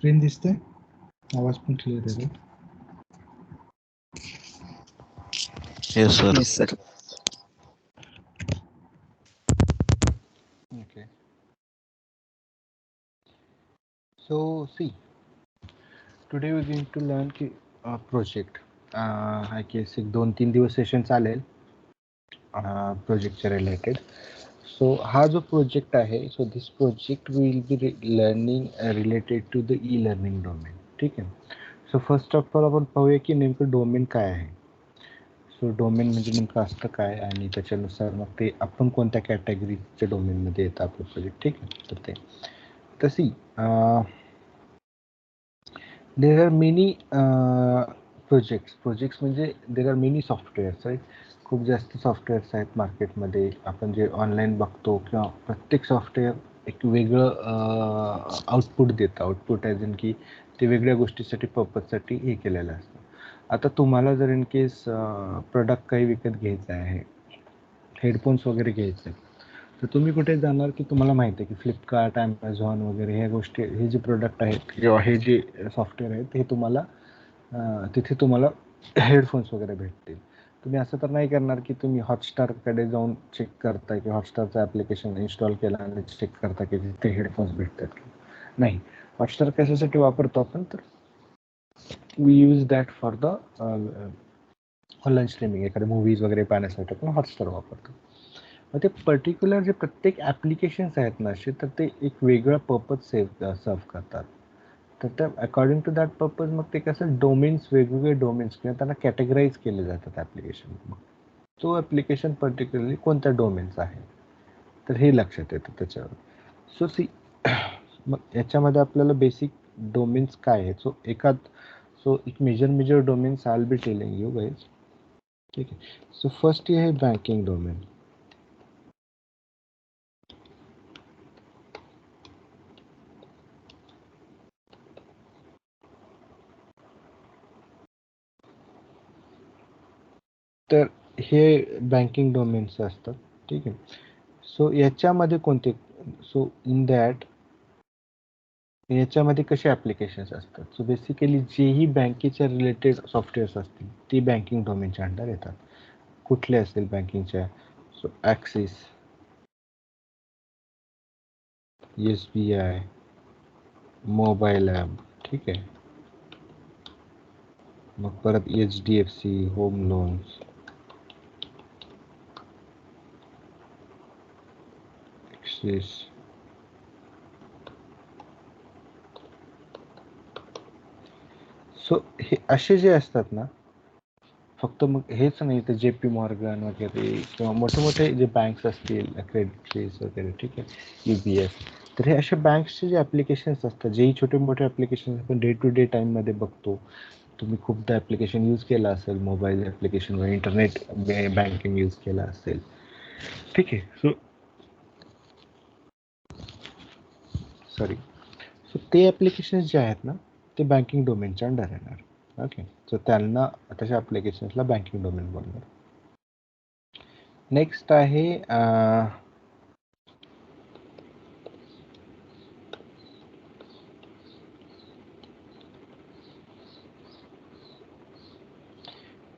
Screen दिसते, आवाज पण क्लिअर आहे. Yes, sir. Yes, sir. Okay. So see, today we're going to learn project. I guess एक 2-3 दिवस सेशन चालेल प्रोजेक्टच्या रिलेटेड. सो हा जो प्रोजेक्ट आहे, so this project will be learning related to the e learning domain. ठीक आहे. So first of all आपण पाहूया की नेमकं डोमेन काय आहे. सो डोमेन म्हणजे नेमकं असतं काय आणि त्याच्यानुसार मग ते आपण कोणत्या कॅटेगरीच्या डोमेनमध्ये येतं आपलं प्रोजेक्ट. ठीक आहे. तर ते तशी देर आर मेनी प्रोजेक्ट्स म्हणजे there are many softwares right. खूप जास्त सॉफ्टवेअर्स आहेत मार्केटमध्ये. आपण जे ऑनलाईन बघतो किंवा प्रत्येक सॉफ्टवेअर एक वेगळं आउटपुट देतं. आउटपुट ॲज इन की ते वेगळ्या गोष्टीसाठी पर्पजसाठी हे केलेलं असतं. आता तुम्हाला जर इन केस प्रोडक्ट काही विकत घ्यायचं आहे, हेडफोन्स वगैरे घ्यायचे आहेत, तर तुम्ही कुठे जाणार की तुम्हाला माहिती आहे की फ्लिपकार्ट, ॲमेझॉन वगैरे ह्या गोष्टी, हे जे प्रोडक्ट आहेत किंवा हे जे सॉफ्टवेअर आहेत हे तुम्हाला तिथे तुम्हाला हेडफोन्स वगैरे भेटतील. तुम्ही असं तर नाही करणार की तुम्ही हॉटस्टारकडे जाऊन चेक करताय की हॉटस्टारचं ॲप्लिकेशन इन्स्टॉल केलं आणि चेक करता की तिथे हेडफोन्स भेटतात. नाही, हॉटस्टार कशासाठी वापरतो आपण, तर we use that for the online streaming. एखाद्या मूवीज वगैरे पाहण्यासाठी आपण हॉटस्टार वापरतो. मग ते पर्टिक्युलर जे प्रत्येक ॲप्लिकेशन्स आहेत ना असे, तर ते एक वेगळा पर्पज सर्व करतात. तर त्या अकॉर्डिंग टू दॅट पर्पज मग ते कसं डोमेन्स, वेगवेगळे डोमेन्स किंवा त्यांना कॅटेगराईज केले जातात ॲप्लिकेशन. मग तो ॲप्लिकेशन पर्टिक्युलरली कोणत्या डोमेनचा आहे तर हे लक्षात येतं त्याच्यावर. सो सी मग याच्यामध्ये आपल्याला बेसिक डोमेन्स काय आहेत. सो एक major domains I will be telling you guys. ठीक आहे. सो फर्स्ट आहे बँकिंग डोमेन. तर हे बँकिंग डोमेन्स असतात. ठीक आहे. सो याच्यामध्ये कोणते, सो इन दॅट याच्यामध्ये कसे ॲप्लिकेशन्स असतात. सो बेसिकली जेही बँकेच्या रिलेटेड सॉफ्टवेअर्स असतील ते बँकिंग डोमेनच्या अंडर येतात. कुठले असेल बँकिंगच्या, so axis, SBI, mobile app. ठीक आहे. मग परत HDFC home loans, axis, so हे असे जे असतात ना, फक्त मग हेच नाही तर JP मॉर्गन वगैरे किंवा मोठे मोठे जे बँक्स असतील, क्रेडिट स्विस वगैरे. ठीक आहे. UBS. तर हे असे बँक्सचे जे ॲप्लिकेशन्स असतात, जेही छोटे मोठे ॲप्लिकेशन्स आपण डे टू डे टाईममध्ये बघतो. तुम्ही खूपदा ॲप्लिकेशन यूज केला असेल, मोबाईल ॲप्लिकेशनवर इंटरनेट बँकिंग यूज केला असेल. ठीक आहे. सो ते ॲप्लिकेशन्स जे आहेत ना ते बँकिंग डोमेनच्या अंडर येणार. ओके. सो त्यांना तशा ॲप्लिकेशन्सला बँकिंग डोमेन बोलणार. नेक्स्ट आहे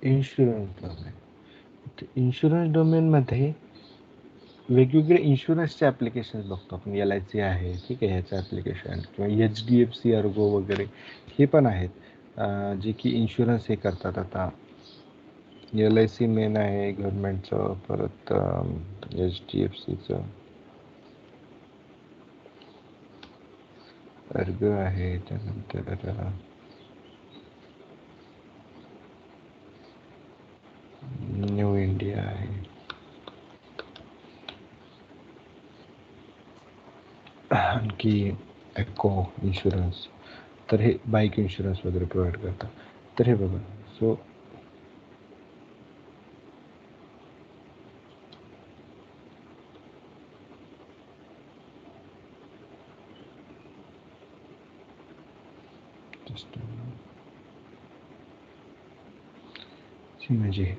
इन्शुरन्स डोमेन. इन्शुरन्स डोमेनमध्ये वेगवेगळे इन्शुरन्सचे ॲप्लिकेशन्स बघतो आपण. LIC आहे. ठीक आहे. ह्याचं ॲप्लिकेशन किंवा HDFC अर्गो वगैरे हे पण आहेत जे की इन्शुरन्स हे करतात. आता LIC मेन आहे गव्हर्नमेंटचं, परत HDFCचं अर्ग आहे, त्यानंतर न्यू इंडिया आहे, आणखी एको इन्शुरन्स. तर हे बाईक इन्शुरन्स वगैरे प्रोव्हाइड करतात. तर हे बघा. सो म्हणजे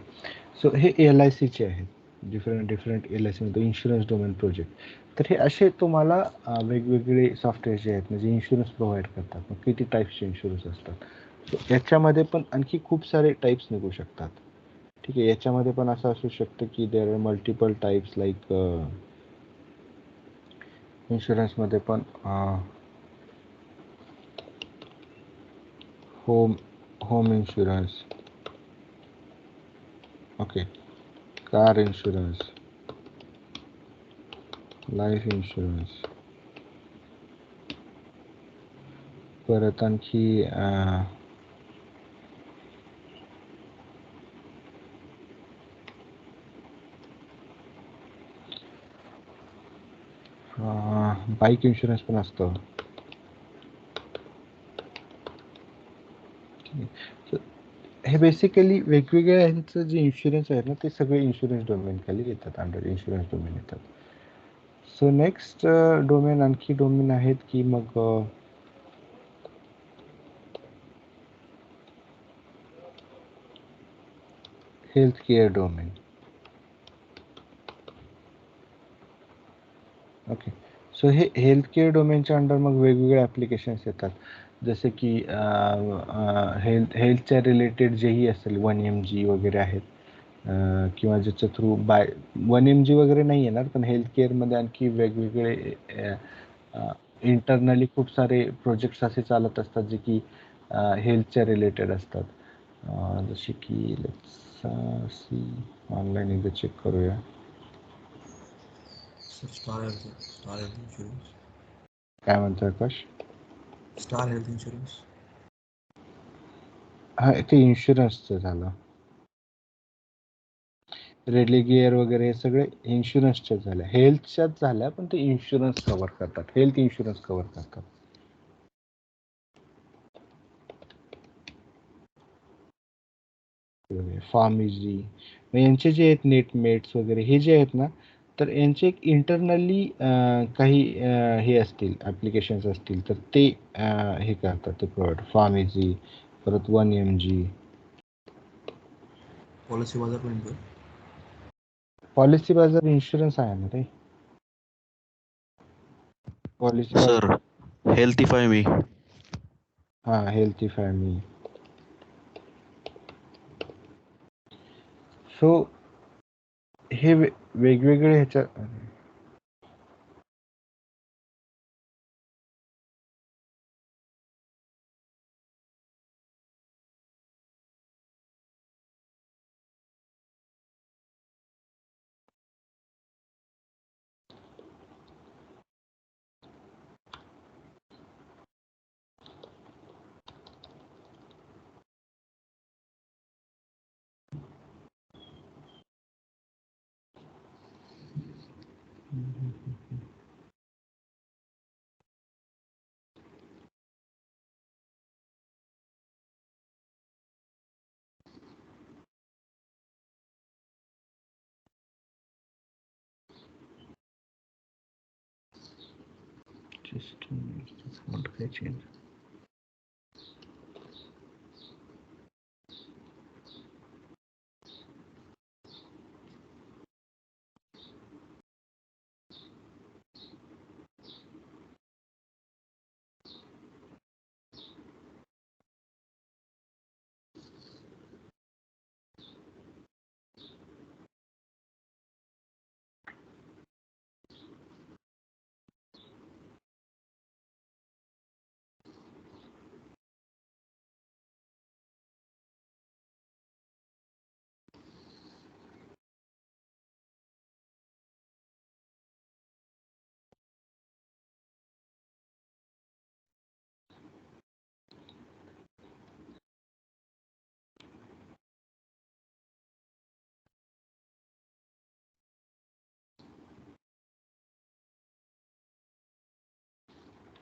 सो हे LICचे आहेत. डिफरंट LIC म्हणतो इन्शुरन्स डोमेन प्रोजेक्ट. तर हे असे तुम्हाला वेगवेगळे सॉफ्टवेअर जे आहेत म्हणजे इन्शुरन्स प्रोव्हाइड करतात. मग किती टाईप्सचे इन्शुरन्स असतात. सो याच्यामध्ये पण आणखी खूप सारे टाईप्स निघू शकतात. ठीक आहे. याच्यामध्ये पण असं असू शकतं की there are multiple types like इन्शुरन्समध्ये पण home insurance, okay, car insurance, life insurance, परत आणखी बाईक इन्शुरन्स पण असतो. हे बेसिकली वेगवेगळ्या ह्यांचं जे इन्शुरन्स आहेत ना ते सगळे इन्शुरन्स डोमेन खाली येतात, अंडर इन्शुरन्स डोमेन येतात. सो नेक्स्ट डोमेन आणखी डोमेन आहेत की मग health care domain. Okay. So हे हेल्थ केअर डोमेनच्या अंडर मग वेगवेगळे ॲप्लिकेशन्स येतात. जसे की हेल्थच्या रिलेटेड जेही असेल 1mg वगैरे आहेत किंवा ज्याच्या थ्रू 1mg वगैरे नाही येणार, पण हेल्थ केअरमध्ये आणखी वेगवेगळे इंटरनली खूप सारे प्रोजेक्ट्स असे चालत असतात जे की हेल्थच्या रिलेटेड असतात. जसे की ऑनलाईन एकदा चेक करूया. Star health insurance. काय म्हणतो आकाश? Star health insurance. हा ते इन्शुरन्सचं झालं. रेडली गिअर वगैरे हे सगळे इन्शुरन्सच्या झाल्या, हेल्थच्याच झाल्या, पण ते इन्शुरन्स कव्हर करतात, हेल्थ इन्शुरन्स कव्हर करतात. फार्मिजी यांचे जे आहेत नेटमेट्स वगैरे हे जे आहेत ना, तर यांचे एक इंटरनली काही हे असतील ॲप्लिकेशन्स असतील तर ते हे करतात, ते प्रोव्हाइड. फार्मिजी, परत 1mg. पॉलिसी बाजार पण येतो. पॉलिसी बाजार इन्शुरन्स आहे ना रे. पॉलिसी सर हेल्थीफाय मी. हा हेल्थीफाय मी. सो हे वेगवेगळे ह्याच्या चेंज.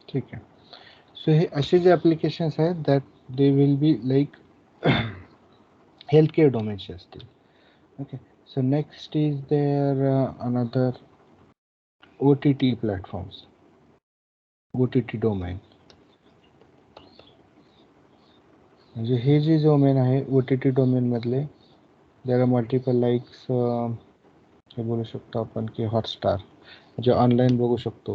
ठीक आहे. सो हे असे जे ॲप्लिकेशन्स आहेत that they will be like health care डोमेनचे असतील. Okay. So next is there another OTT platforms, OTT domain. म्हणजे हे जे डोमेन आहे OTT डोमेन मधले देअर आर मल्टिपल लाईक्स हे बोलू शकतो आपण की हॉटस्टार जे ऑनलाईन बघू शकतो.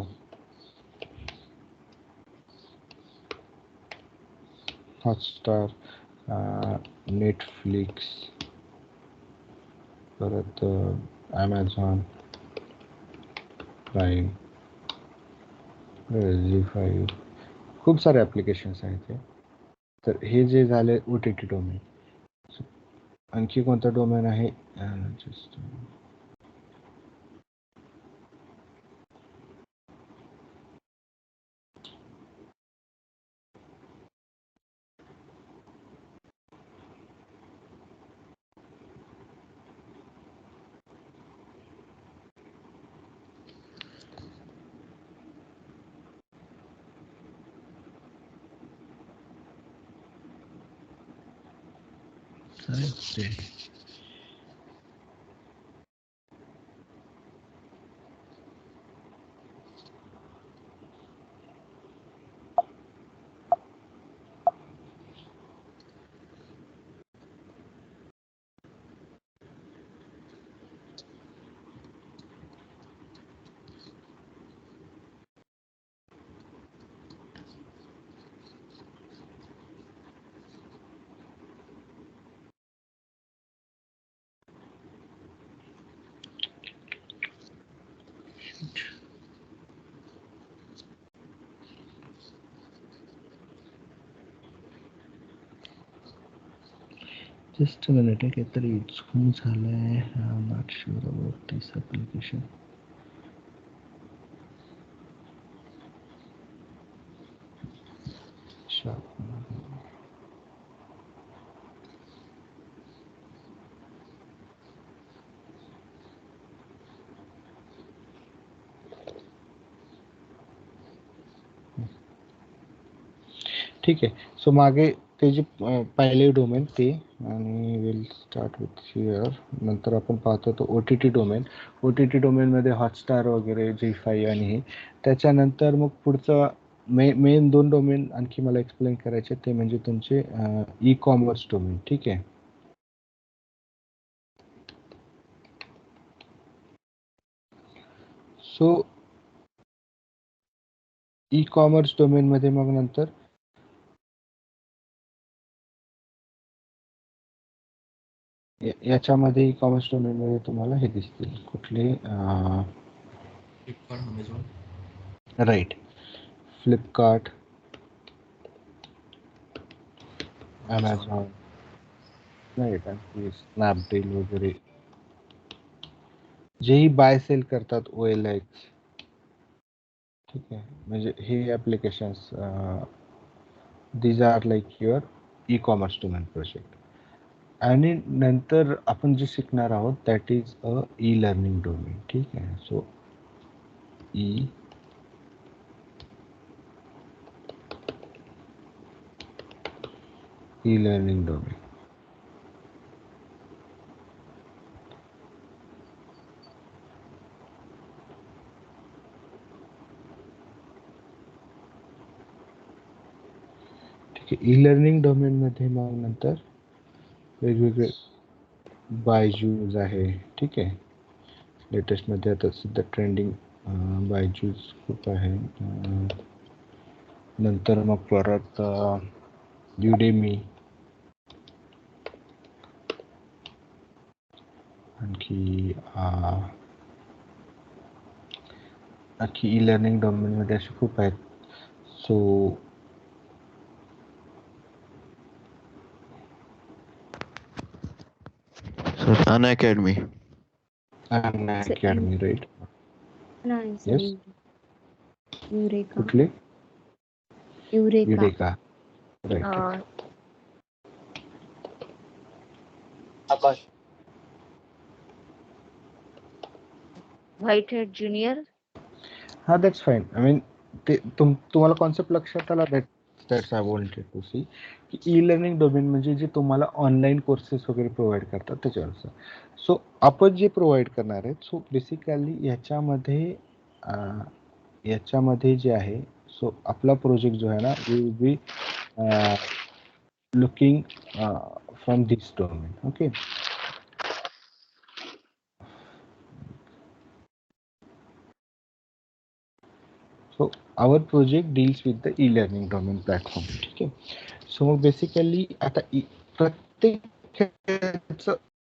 हॉटस्टार, नेटफ्लिक्स, परत ॲमेझॉन प्राईम, झी5, खूप सारे ॲप्लिकेशन्स आहेत हे. तर हे जे झाले OTT डोमेन. आणखी कोणता डोमेन आहे? just ते जस्ट मिनिट आहे, काहीतरी झूम झालंय. Not sure about this application. ठीक आहे. सो मागे ते जे पहिले डोमेन ते, आणि विल स्टार्ट विथ हिअर. नंतर आपण पाहतो तो OTT डोमेन. OTT डोमेनमध्ये हॉटस्टार वगैरे, झी5 आणि हे. त्याच्यानंतर मग पुढचं मेन 2 डोमेन आणखी मला एक्सप्लेन करायचे, ते म्हणजे तुमचे ई कॉमर्स डोमेन. ठीक आहे. सो ई कॉमर्स डोमेनमध्ये मग नंतर याच्यामध्ये ई कॉमर्स डोमेनमध्ये तुम्हाला हे दिसतील कुठले, Flipkart, Amazon. Right, Flipkart, Amazon, right, आणखी स्नॅपडील वगैरे जेही बाय सेल करतात, OLX. ठीक आहे. म्हणजे हे applications these are like your e commerce domain project. आणि नंतर आपण जे शिकणार आहोत that is e learning domain. ठीक आहे. So e learning domain. ठीक आहे. ई लर्निंग डोमेनमध्ये मग नंतर वेगवेगळे बायजूज आहे. ठीक आहे. लेटेस्टमध्ये आता सध्या ट्रेंडिंग बायजूज खूप आहे. नंतर मग परत युडेमी, आणखी ई लर्निंग डोमेनमध्ये असे खूप आहेत. So Sir, Unacademy. Academy, right. नाही सर, येस. युरेका. कुठले? युरेका. युडेका, right. Aakash. WhiteHat Junior. हा, दॅट्स फाईन. आय मीन ते तुम्हाला कॉन्सेप्ट लक्षात आला. That's I wanted to see की ई लर्निंग डोमेन म्हणजे जे तुम्हाला ऑनलाईन कोर्सेस वगैरे प्रोव्हाइड करतात त्याच्यावरचं. सो आपण जे प्रोव्हाइड करणार आहेत, सो बेसिकली याच्यामध्ये जे आहे, सो आपला प्रोजेक्ट जो आहे ना, will be looking from this domain. Okay. Our project deals with the e learning domain platform. ठीक आहे. सो मग बेसिकली आता प्रत्येक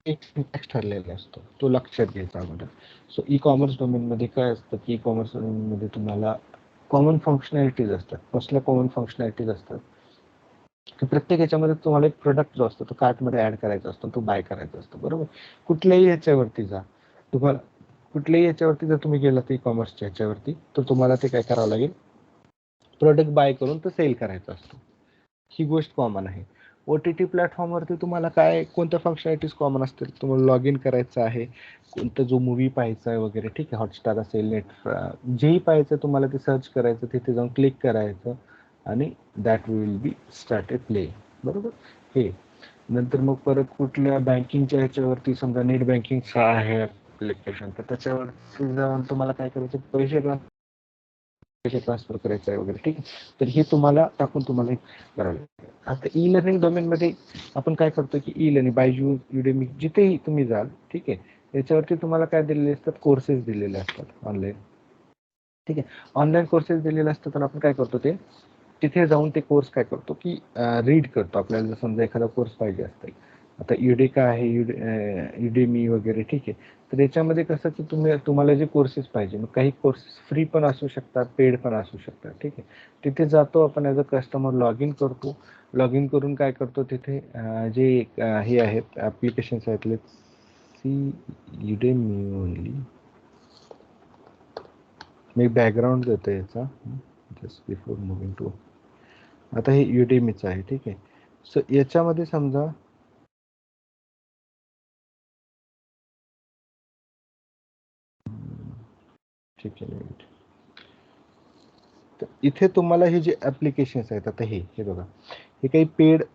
एक सिंटॅक्स ठरलेला असतो, तो लक्षात घ्यायचा अगोदर. सो ई कॉमर्स डोमेनमध्ये काय असतं की ई कॉमर्स डोमेनमध्ये तुम्हाला कॉमन फंक्शनॅलिटीज असतात. कसल्या कॉमन फंक्शनॅलिटीज असतात की प्रत्येक याच्यामध्ये तुम्हाला एक प्रोडक्ट जो असतो तो कार्टमध्ये ऍड करायचा असतो, तो बाय करायचा असतो. बरोबर. कुठल्याही ह्याच्यावरती जा, तुम्हाला कुठल्याही याच्यावरती जर तुम्ही गेलात ई कॉमर्सच्या ह्याच्यावरती, तर तुम्हाला ते काय करावं लागेल, प्रोडक्ट बाय करून तो सेल करायचा असतो. ही गोष्ट कॉमन आहे. OTT प्लॅटफॉर्मवरती तुम्हाला काय कोणत्या फंक्शनॅलिटीज कॉमन असतील, तुम्हाला लॉग इन करायचं आहे, कोणता जो मूवी पाहायचा आहे वगैरे. ठीक आहे. हॉटस्टार असेल, जेही पाहायचं तुम्हाला ते सर्च करायचं, तिथे जाऊन क्लिक करायचं आणि that will be started play. बरोबर. हे नंतर मग परत कुठल्या बँकिंगच्या ह्याच्यावरती समजा नेट बँकिंगचं आहे ऍप्लिकेशन, तर त्याच्यावरती जाऊन तुम्हाला काय करायचं, पैसे ट्रान्सफर करायचं आहे वगैरे. ठीक आहे. तर हे तुम्हाला टाकून तुम्हाला करावं लागेल. आता ई लर्निंग डोमेनमध्ये आपण काय करतो की ई लर्निंग, बायजूस, युडेमी, जिथेही तुम्ही जाल, ठीक आहे, याच्यावरती तुम्हाला काय दिलेले असतात, कोर्सेस दिलेले असतात ऑनलाईन. ठीक आहे. ऑनलाईन कोर्सेस दिलेले असतात, तर आपण काय करतो, ते तिथे जाऊन ते कोर्स काय करतो की रीड करतो. आपल्याला जर समजा एखादा कोर्स पाहिजे असेल, आता युडेका आहे, युडेमी वगैरे. ठीक आहे. तर याच्यामध्ये कसं की तुम्हाला जे कोर्सेस पाहिजे, मग काही कोर्सेस फ्री पण असू शकतात, पेड पण असू शकतात. ठीक आहे. तिथे जातो आपण as a customer, log in करतो. लॉग इन करून काय करतो, तिथे जे हे आहेत ॲप्लिकेशन्स आहेत, let's see Udemy only. Me background देतो याचा जस्ट बिफोर मुव्हिंग टू. आता हे युडेमीचं आहे. ठीक आहे. सो याच्यामध्ये समजा ठीक आहे, तर इथे तुम्हाला हे जे ॲप्लिकेशन्स आहेत, आता हे बघा, हे काही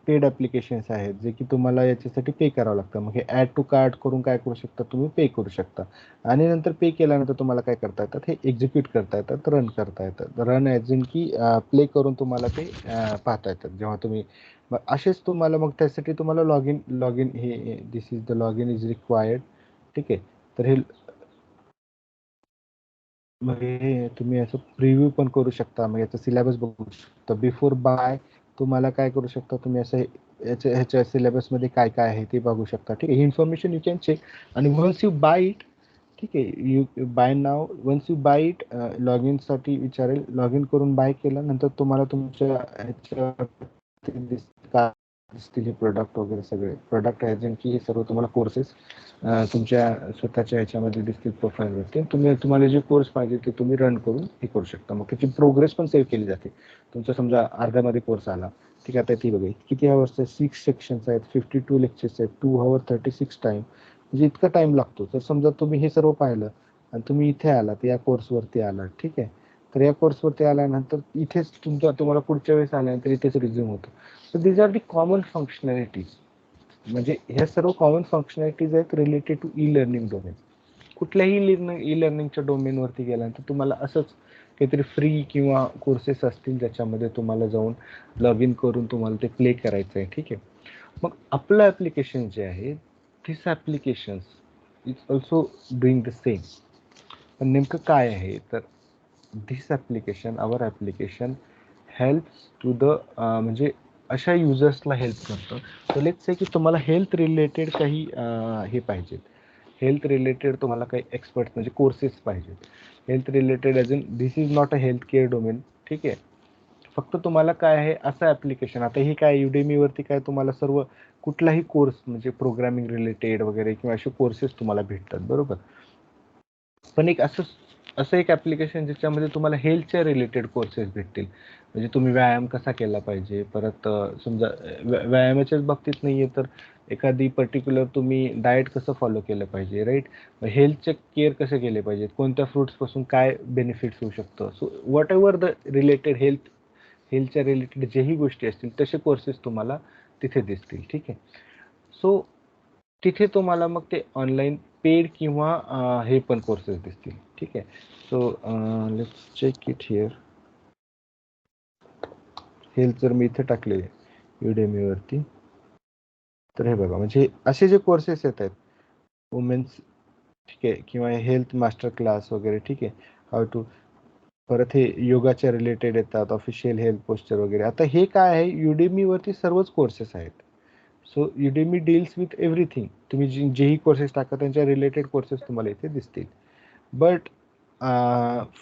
पेड ॲप्लिकेशन्स आहेत जे की तुम्हाला याच्यासाठी पे करावं लागतं. मग हे ॲड टू कार्ट करून काय करू शकता, तुम्ही पे करू शकता. आणि नंतर पे केल्यानंतर तुम्हाला काय करता येतात, हे एक्झिक्यूट करता येतात, रन करता येतात. रन ॲज इन की प्ले करून तुम्हाला ते पाहता येतात जेव्हा तुम्ही. मग असेच तुम्हाला, मग त्यासाठी तुम्हाला लॉग इन हे this is the log in is required. ठीक आहे. तर हे मग हे तुम्ही असं प्रिव्ह्यू पण करू शकता. मग याचा सिलेबस बघू शकता. बिफोर बाय तुम्हाला काय करू शकता, तुम्ही असं ह्याच्या सिलेबसमध्ये काय काय आहे ते बघू शकता. ठीक आहे. ही इन्फॉर्मेशन यू कॅन चेक. आणि वन्स यू बाय इट, ठीक आहे, यू बाय नाव, once you buy it, log इनसाठी विचारेल. लॉग इन करून बाय केल्यानंतर तुम्हाला तुमच्या ह्याच्या दिसतील हे प्रोडक्ट वगैरे, सगळे प्रोडक्ट ॲज की हे सर्व तुम्हाला कोर्सेस तुमच्या स्वतःच्या ह्याच्यामध्ये दिसतील, प्रोफाईलवरती. तुम्हाला जे कोर्स पाहिजे ते तुम्ही रन करून हे करू शकता. मग त्याची प्रोग्रेस पण सेव्ह केली जाते. तुमचा समजा अर्ध्यामध्ये कोर्स आला, ठीक आहे, आता ती बघा किती आवर्स आहे, 6 सेक्शन्स आहेत, 52 लेक्चर्स आहेत, 2 hours 36 टाइम, म्हणजे इतका टाइम लागतो. तर समजा तुम्ही हे सर्व पाहिलं आणि तुम्ही इथे आलात, या कोर्सवरती आलात, ठीक आहे, तर या कोर्सवरती आल्यानंतर इथेच तुम्हाला पुढच्या वेळेस आल्यानंतर इथेच रिझ्यूम होतं. तर these are the common functionalities. म्हणजे ह्या सर्व कॉमन फंक्शनॅलिटीज आहेत related to e learning domain. कुठल्याही ई लर्निंगच्या डोमेनवरती गेल्यानंतर तुम्हाला असंच काहीतरी फ्री किंवा कोर्सेस असतील ज्याच्यामध्ये तुम्हाला जाऊन लॉग इन करून तुम्हाला ते प्ले करायचं आहे. ठीक आहे. मग आपलं ॲप्लिकेशन जे आहे, this applications is also doing the same. पण नेमकं काय आहे, तर this application, our application helps to the म्हणजे अशा युजर्सला हेल्प करतं. तर लेट्स से की तुम्हाला हेल्थ रिलेटेड काही हे पाहिजेत, हेल्थ रिलेटेड तुम्हाला काही एक्सपर्ट म्हणजे कोर्सेस पाहिजेत, health related as in this is not a health care domain. ठीक आहे. फक्त तुम्हाला काय आहे असं ॲप्लिकेशन. आता ही काय युडेमीवरती काय तुम्हाला सर्व कुठलाही कोर्स म्हणजे प्रोग्रामिंग रिलेटेड वगैरे किंवा असे कोर्सेस तुम्हाला भेटतात. बरोबर. पण एक असं एक ॲप्लिकेशन ज्याच्यामध्ये तुम्हाला हेल्थच्या रिलेटेड कोर्सेस भेटतील. म्हणजे तुम्ही व्यायाम कसा केला पाहिजे, परत समजा व्यायामाच्याच बाबतीत नाही आहे तर एखादी पर्टिक्युलर तुम्ही डाएट कसं फॉलो केलं पाहिजे, राईट, हेल्थचे केअर कसे केले पाहिजेत, कोणत्या फ्रुट्सपासून काय बेनिफिट्स होऊ शकतं. So whatever the related हेल्थच्या रिलेटेड जेही गोष्टी असतील तसे कोर्सेस तुम्हाला तिथे दिसतील. ठीक आहे. सो तिथे तुम्हाला मग ते ऑनलाईन पेड किंवा हे पण कोर्सेस दिसतील. ठीक आहे. So let's check it here. Health जर मी इथे टाकले युडेमीवरती, तर हे बघा, म्हणजे असे जे कोर्सेस येत आहेत वुमेन्स, ठीक आहे, किंवा हेल्थ मास्टर क्लास वगैरे, ठीक आहे, हाऊ टू परत हे योगाच्या रिलेटेड येतात, ऑफिशियल हेल्थ पोस्चर वगैरे. आता हे काय आहे, युडेमी वरती सर्वच कोर्सेस आहेत. So Udemy deals with everything. तुम्ही जेही कोर्सेस टाका त्यांच्या रिलेटेड कोर्सेस तुम्हाला इथे दिसतील. But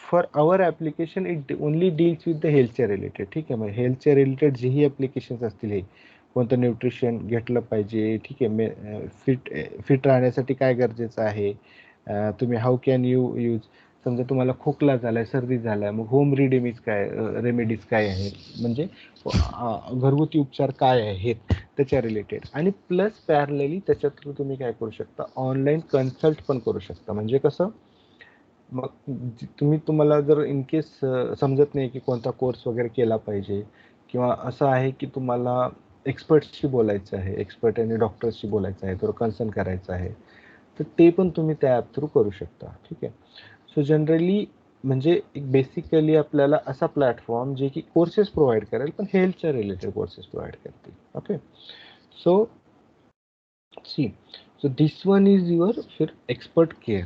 for our application it only deals with the हेल्थच्या रिलेटेड. ठीक आहे, मग हेल्थच्या रिलेटेड जेही ॲप्लिकेशन्स असतील, हे कोणतं न्यूट्रिशन घेतलं पाहिजे, ठीक आहे, फिट राहण्यासाठी काय गरजेचं आहे, तुम्ही हाऊ कॅन यू यूज, समजा तुम्हाला खोकला झालाय, सर्दी झालाय, मग होम रेमेडीज काय आहे, म्हणजे घरगुती उपचार काय आहेत त्याच्या रिलेटेड. आणि प्लस पॅरलली त्याच्या थ्रू तुम्ही काय करू शकता, ऑनलाईन कन्सल्ट पण करू शकता. म्हणजे कसं, मग तुम्हाला जर इन केस समजत नाही की कोणता कोर्स वगैरे केला पाहिजे, किंवा असं आहे की तुम्हाला एक्सपर्टशी बोलायचं आहे, एक्सपर्ट आणि डॉक्टर्सशी बोलायचं आहे, तर कन्सल्ट करायचं आहे, तर ते पण तुम्ही त्या ॲप थ्रू करू शकता. ठीक आहे. सो जनरली म्हणजे एक बेसिकली आपल्याला असा प्लॅटफॉर्म जे की कोर्सेस प्रोव्हाइड करेल, पण हेल्थच्या रिलेटेड कोर्सेस प्रोव्हाइड करतील. Okay, so this one is your फिर expert care.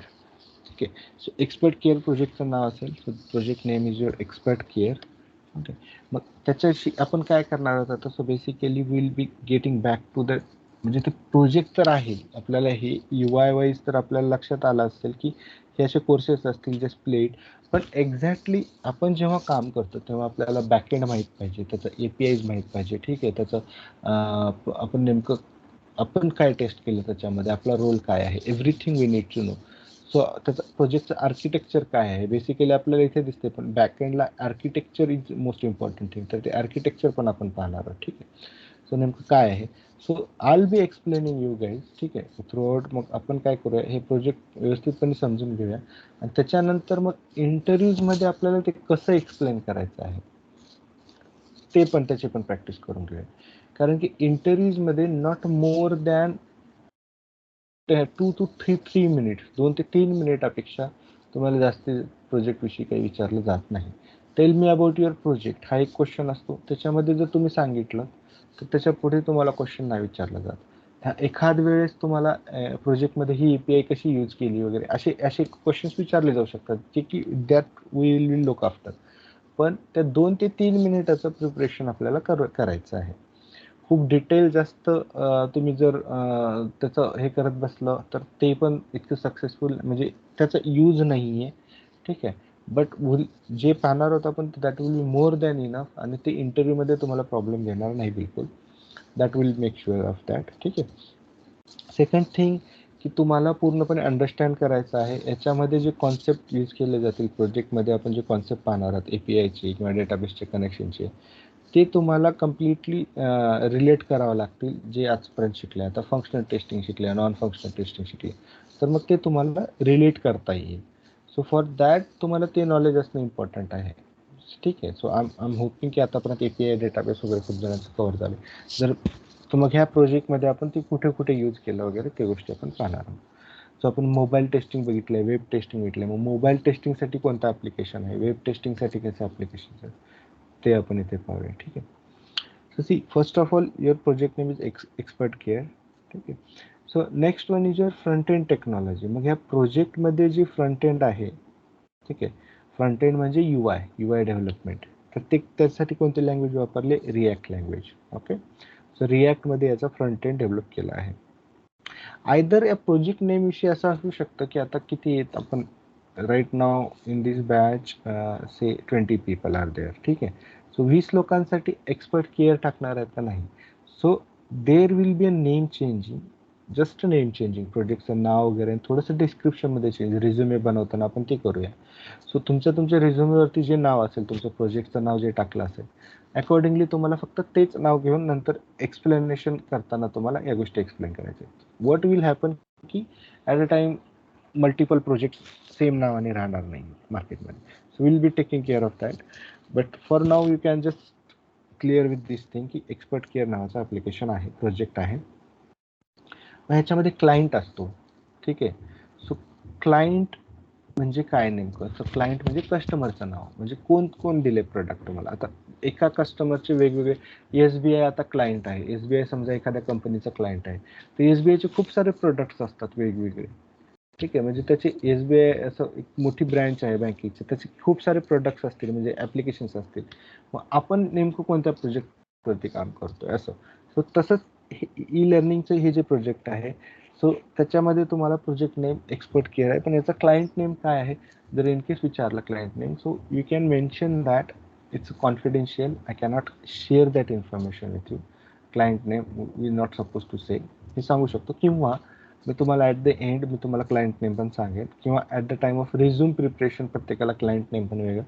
Okay, so expert care प्रोजेक्टचं नाव असेल, so project name is your expert care. Okay, मग त्याच्याशी आपण काय करणार आहोत आता, so basically will be getting back to the, म्हणजे ते प्रोजेक्ट तर आहे आपल्याला, हे UI वाईज तर आपल्याला लक्षात आलं असेल की हे असे कोर्सेस असतील जे स्प्लिट. पण एक्झॅक्टली आपण जेव्हा काम करतो तेव्हा आपल्याला बॅकएंड माहीत पाहिजे, त्याचं APIs माहीत पाहिजे. ठीक आहे, त्याचं आपण नेमकं आपण काय टेस्ट केलं त्याच्यामध्ये, आपला रोल काय आहे, everything we need to know. So त्याचं प्रोजेक्टचं आर्किटेक्चर काय आहे बेसिकली आपल्याला इथे दिसते, पण बॅकएंडला architecture is most important thing. तर ते आर्किटेक्चर पण आपण पाहणार आहोत. ठीक आहे, सो नेमकं काय आहे, so I be explaining you guys. ठीक आहे, थ्रू आउट. मग आपण काय करूया, हे प्रोजेक्ट व्यवस्थितपणे समजून घेऊया, आणि त्याच्यानंतर मग इंटरव्ह्यूजमध्ये आपल्याला ते कसं एक्सप्लेन करायचं आहे ते पण, त्याची पण प्रॅक्टिस करून घेऊया. कारण की इंटरव्ह्यूजमध्ये not more than 2 to 3 minutes, 2 ते 3 मिनिटापेक्षा तुम्हाला जास्त प्रोजेक्टविषयी काही विचारलं जात नाही. Tell me about your project हा एक क्वेश्चन असतो. त्याच्यामध्ये जर तुम्ही सांगितलं तर त्याच्या पुढे तुम्हाला क्वेश्चन नाही विचारला जात. एखाद वेळेस तुम्हाला प्रोजेक्टमध्ये ही API कशी यूज केली वगैरे असे क्वेश्चन्स विचारले जाऊ शकतात, जे की दॅट विल लुक आफ्टर. पण त्या 2 ते 3 मिनिटाचं प्रिपरेशन आपल्याला करायचं आहे. खूप डिटेल जास्त तुम्ही जर त्याचं हे करत बसलं तर ते पण इतकं सक्सेसफुल, म्हणजे त्याचा यूज नाही आहे. ठीक आहे, बट जे पाहणार आहोत आपण that will be more than enough, आणि ते इंटरव्ह्यूमध्ये तुम्हाला प्रॉब्लेम घेणार नाही बिलकुल. That will make sure of that. ठीक आहे. सेकंड थिंग की तुम्हाला पूर्णपणे अंडरस्टँड करायचं आहे याच्यामध्ये जे कॉन्सेप्ट यूज केले जातील प्रोजेक्टमध्ये. आपण जे कॉन्सेप्ट पाहणार आहोत APIचे किंवा डेटाबेसचे कनेक्शनचे, ते तुम्हाला कम्प्लिटली रिलेट करावं लागतील जे आजपर्यंत शिकले. आता फंक्शनल टेस्टिंग शिकले, नॉन फंक्शनल टेस्टिंग शिकले, तर मग ते तुम्हाला रिलेट करता येईल. सो फॉर दॅट तुम्हाला ते नॉलेज असणं इम्पॉर्टंट आहे. ठीक आहे, सो आय एम होपिंग की आतापर्यंत API डेटाबेस वगैरे खूप जणांचं कव्हर झाले. जर तर मग ह्या प्रोजेक्टमध्ये आपण ते कुठे कुठे यूज केलं वगैरे ते गोष्टी आपण पाहणार आहोत. सो आपण मोबाईल टेस्टिंग बघितलं आहे, वेब टेस्टिंग बघितलं आहे. मग मोबाईल टेस्टिंगसाठी कोणतं ॲप्लिकेशन आहे, वेब टेस्टिंगसाठी कसं ॲप्लिकेशन आहे, ते आपण इथे पाहूया. ठीक आहे. So see, first of all, your project name is expert care. ठीक आहे. So next one is your front end technology. मग ह्या प्रोजेक्टमध्ये जी फ्रंट एंड आहे, ठीक आहे, फ्रंट एंड म्हणजे UI डेव्हलपमेंट. तर ते त्यासाठी कोणते लँग्वेज वापरले, रिॲक्ट लँग्वेज. ओके, सो रिॲक्टमध्ये याचा फ्रंट एंड डेव्हलप केला आहे. आयदर या प्रोजेक्ट नेम विषयी असं असू शकतं की आता किती आहेत आपण, right now in this batch say 20 people are there. ठीक आहे, सो 20 लोकांसाठी एक्सपर्ट केअर टाकणार आहेत का नाही. So there will be a name changing, just name changing, प्रोजेक्टचं नाव वगैरे थोडंसं डिस्क्रिप्शनमध्ये चेंज, रिझ्युमे बनवताना आपण ते करूया. सो तुमच्या रिझ्युमेवरती जे नाव असेल, तुमचं प्रोजेक्टचं नाव जे टाकलं असेल, अकॉर्डिंगली तुम्हाला फक्त तेच नाव घेऊन नंतर एक्सप्लेनेशन करताना तुम्हाला या गोष्टी एक्सप्लेन करायच्या. व्हॉट विल हॅपन की at a time multiple project same नावाने राहणार नाही मार्केटमध्ये. So will be taking care of that. But for now you can just clear with this thing की एक्सपर्ट केअर नावाचं ॲप्लिकेशन आहे, प्रोजेक्ट आहे. मग ह्याच्यामध्ये क्लायंट असतो. ठीक आहे, सो क्लायंट म्हणजे काय नेमकं, तर क्लायंट म्हणजे कस्टमरचं नाव, म्हणजे कोण दिले प्रोडक्ट तुम्हाला. आता एका कस्टमरचे वेगवेगळे, SBI आता क्लायंट आहे, SBI समजा एखाद्या कंपनीचा क्लायंट आहे, तर SBIचे खूप सारे प्रोडक्ट्स असतात वेगवेगळे. ठीक आहे. म्हणजे त्याची SBI असं एक मोठी ब्रँच आहे बँकेची, त्याचे खूप सारे प्रोडक्ट्स असतील, म्हणजे ऍप्लिकेशन्स असतील. मग आपण नेमकं कोणत्या प्रोजेक्टवरती काम करतोय असं. सो तसंच ई लर्निंगचं हे जे प्रोजेक्ट आहे, सो त्याच्यामध्ये तुम्हाला प्रोजेक्ट नेम एक्सपर्ट केअर आहे, पण याचा क्लायंट नेम काय आहे जर इन केस विचारलं client name, so you can mention that it's confidential, I cannot share that information with you. Client name we not suppose to say, हे सांगू शकतो. किंवा मी तुम्हाला ॲट द एंड मी तुम्हाला क्लायंट नेम पण सांगेन, किंवा at the time of resume preparation प्रत्येकाला क्लायंट नेम पण वेगळं.